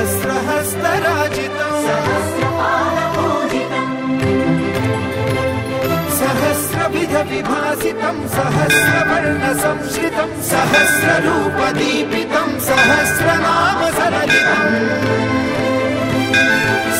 सहस्रहस्तराजितं सहस्रविध विभासितं सहस्रवर्णसंश्रितं सहस्ररूपदीपितं सहस्रनाम सरलितं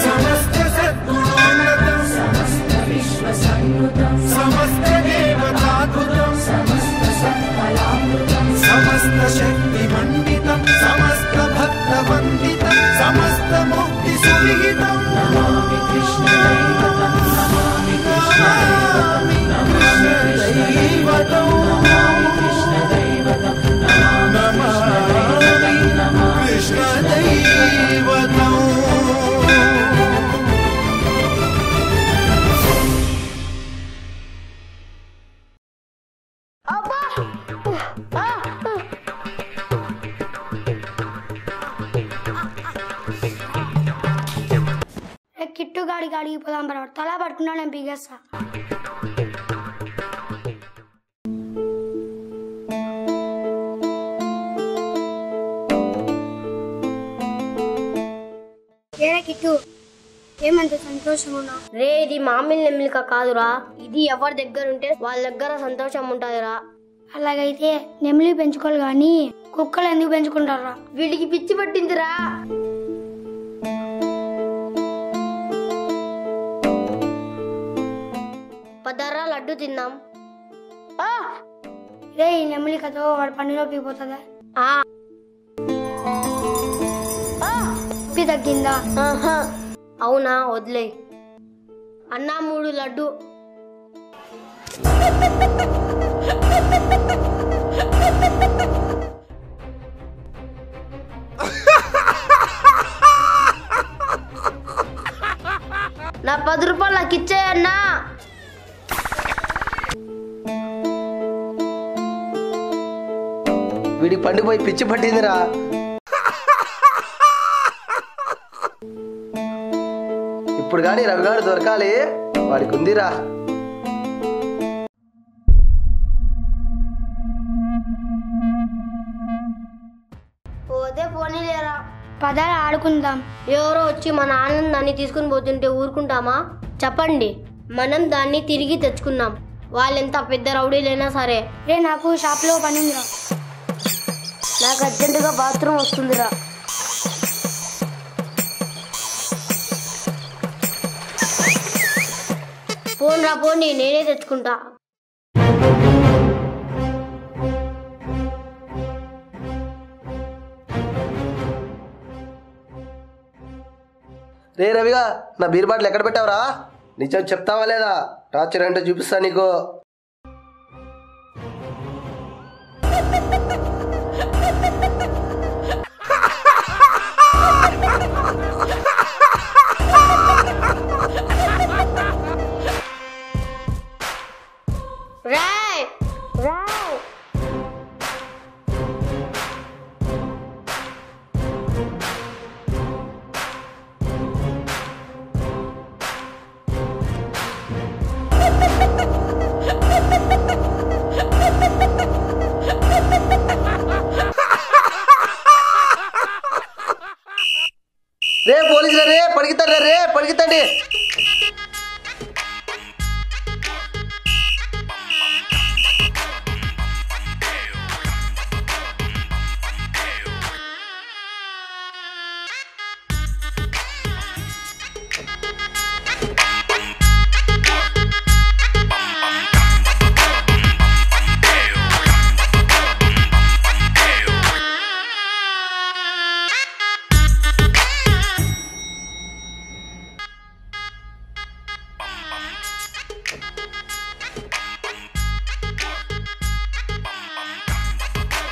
समस्त सद्गुणोन्नतं समस्त विश्वसंयुतं समस्त देवताद्भुतं समस्त सत्फलामृतं समस्त शक्तिमण्डितं समस्त भक्तवन्दितं समस्त मुक्ति सुविहितं नमामि कृष्ण दैवतं नमामि कृष्ण दैवतं नमामि कृष्ण दैवतं नमामि कृष्ण दैवतं किट्टू गाड़ी गाड़ी पोदाम बराबर तला पड़कुना నేను బిగేస్తా ఏరా కిట్టు ఏమంత సంతోషంగా ఉన్నావు రే ఇది మామిల్ నెమ్మిలిక కాదురా ఇది ఎవరి దగ్గర ఉంటే వాళ్ళ దగ్గర సంతోషం ఉంటదిరా అలాగైతే నెమిలి పెంచుకోవాలి గాని కుక్కలు ఎందుకు పెంచుకుంటారా వీడికి పిచ్చి పట్టిందిరా పదరా లడ్డు తిందాం రే ఈ నెమిలి కథ వాడు పనిలోకి పోతుందా తగ్గిందా అవునా వదిలే అన్నా 3 లడ్డు నా 10 రూపాయలు నాకు ఇచ్చేయన్నా వీడికి పండుపోయి పిచ్చి పట్టిందిరా ఇప్పుడు గాని రవిగాడు దొరకాలి వాడికి ఉందిరా పోతే పోనీలేరా పదాలు ఆడుకుందాం ఎవరో వచ్చి మన ఆనందాన్ని తీసుకుని పోతుంటే ఊరుకుంటామా చెప్పండి మనం దాన్ని తిరిగి తెచ్చుకున్నాం వాళ్ళెంత పెద్ద రౌడీలైనా సరే రే నాకు షాప్ లో పనిందిరా నాకు అర్జెంటుగా బాత్రూమ్ వస్తుందిరా పోన్రా పోండి నేనే తెచ్చుకుంటా రే రవిగా నా బీర్ బాటిల్ ఎక్కడ పెట్టావురా నిజం చెప్తావా లేదా టార్చర్ అంటే చూపిస్తా నీకు రే పోలీసులు రే పడిగితండి రే పడిగితండి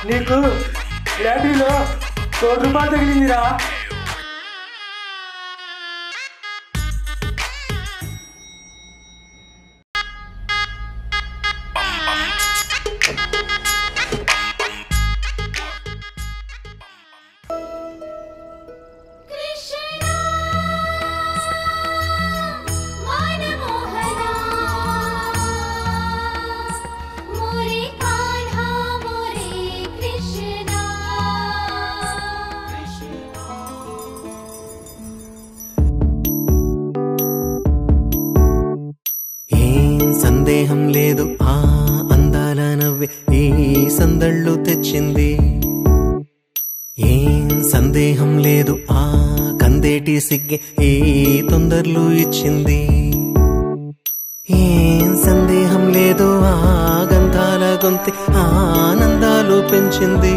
నీకు లాటరీలో 100 రూపాయలు తగిలిందిరా సందేహం లేదు ఆ అందాల నవ్వే ఈ సందళ్ళు తెచ్చింది. ఏం సందేహం లేదు ఆ కందేటి సిగ్గే ఈ తొందరలు ఇచ్చింది. ఏం సందేహం లేదు ఆ గంధాల గొంతి ఆనందాలు పెంచింది.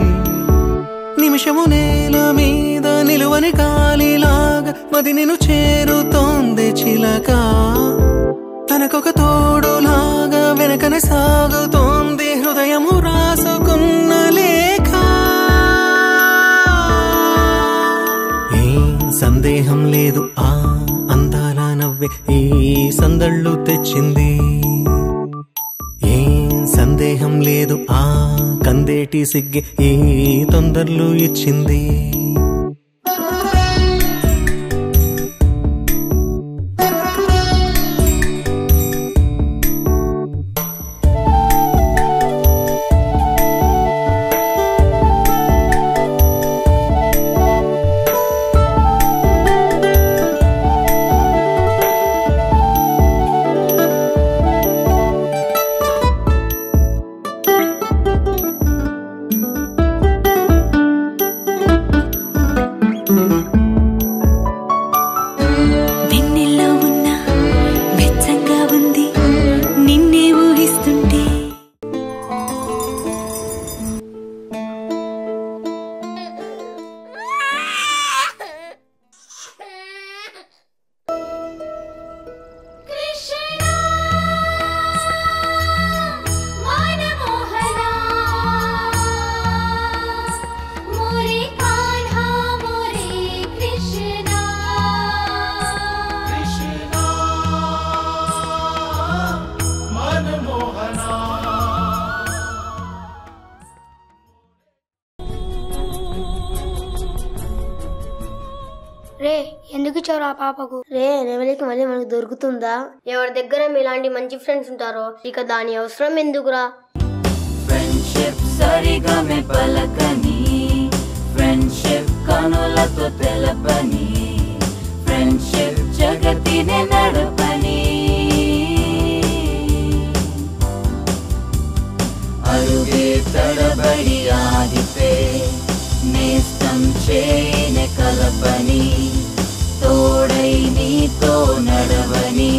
నిమిషము నేల మీద నిలువని కాలిలాగా మది నిన్ను చేరుతోంది చిలక. తనకొక తోడులాగా వెనకనే సాగుతోంది హృదయము రాసుకున్న లేఖ. ఏం సందేహం లేదు ఆ అందాల నవ్వే ఈ సందళ్ళు తెచ్చింది. ఏం సందేహం లేదు ఆ కందేటి సిగ్గే ఈ తొందరలు ఇచ్చింది. రే ఎందుకు ఇచ్చావు ఆ పాపకు? రే నెమలికి మళ్ళీ మనకు దొరుకుతుందా? ఎవరి దగ్గర ఇలాంటి మంచి ఫ్రెండ్స్ ఉంటారో ఇక దాని అవసరం ఎందుకురా? ఫ్రెండ్షిప్ సరిగా మే పలకని, ఫ్రెండ్షిప్ కనులతో తెలపని, ఫ్రెండ్షిప్ జగతిని నడపని, అరుగే తడబడి ఆగితే నేస్తం చేయని కలపని, తోడై నీతో నడవని.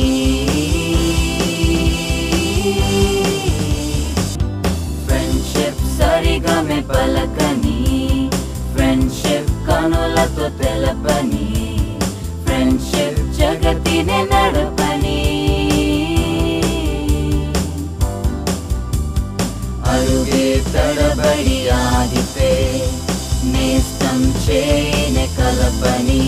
ఫ్రెండ్షిప్ సరిగా మే పలకని, ఫ్రెండ్షిప్ కనులతో తెలపని, ఫ్రెండ్షిప్ జగతిని నడపని, అరుగే తడబడి ఆగితే నేస్తం చేయని కలపని.